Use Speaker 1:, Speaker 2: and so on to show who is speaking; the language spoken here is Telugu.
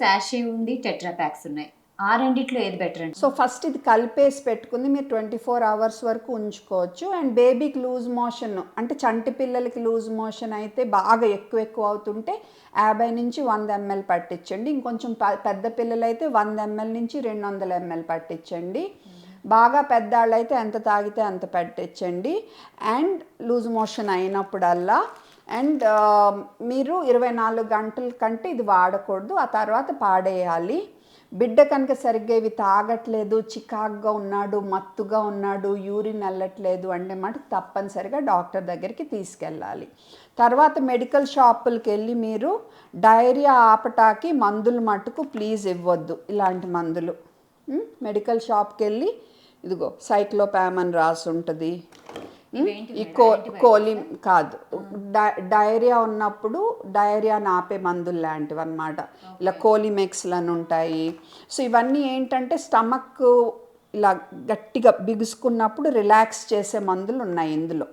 Speaker 1: శాషే ఉంది, టెట్రా ప్యాక్స్ ఉన్నాయి. ఆ రెండిట్లో ఏది బెటర్ అండి?
Speaker 2: సో ఫస్ట్ ఇది కలిపేసి పెట్టుకుంది మీరు 24 అవర్స్ వరకు ఉంచుకోవచ్చు. అండ్ బేబీకి లూజ్ మోషన్ అంటే చంటి పిల్లలకి లూజ్ మోషన్ అయితే బాగా ఎక్కువ అవుతుంటే 50 నుంచి 100 ml పట్టించండి. ఇంకొంచెం పెద్ద పిల్లలు అయితే 100 ml నుంచి 200 ml పట్టించండి. బాగా పెద్దవాళ్ళు అయితే ఎంత తాగితే అంత పట్టించండి. అండ్ లూజ్ మోషన్ అయినప్పుడల్లా అండ్ మీరు 24 గంటల కంటే ఇది వాడకూడదు, ఆ తర్వాత పాడేయాలి. బిడ్డ కనుక సరిగ్గా ఇవి తాగట్లేదు, చికాగ్గా ఉన్నాడు, మత్తుగా ఉన్నాడు, యూరిన్ వెళ్ళట్లేదు అంటే మాట తప్పనిసరిగా డాక్టర్ దగ్గరికి తీసుకెళ్ళాలి. తర్వాత మెడికల్ షాపులకి వెళ్ళి మీరు డైరియా ఆపటానికి మందులు మట్టుకు ప్లీజ్ ఇవ్వద్దు. ఇలాంటి మందులు మెడికల్ షాప్కి వెళ్ళి ఇదిగో సైక్లోపామ్ అని రాసి ఉంటుంది. ఈ కోలి కాదు, డైరియా ఉన్నప్పుడు డైరియాని ఆపే మందులు లాంటివి అన్నమాట. ఇలా కోలిమెక్స్లు అని ఉంటాయి. సో ఇవన్నీ ఏంటంటే స్టమక్ ఇలా గట్టిగా బిగుసుకున్నప్పుడు రిలాక్స్ చేసే మందులు ఉన్నాయి ఇందులో.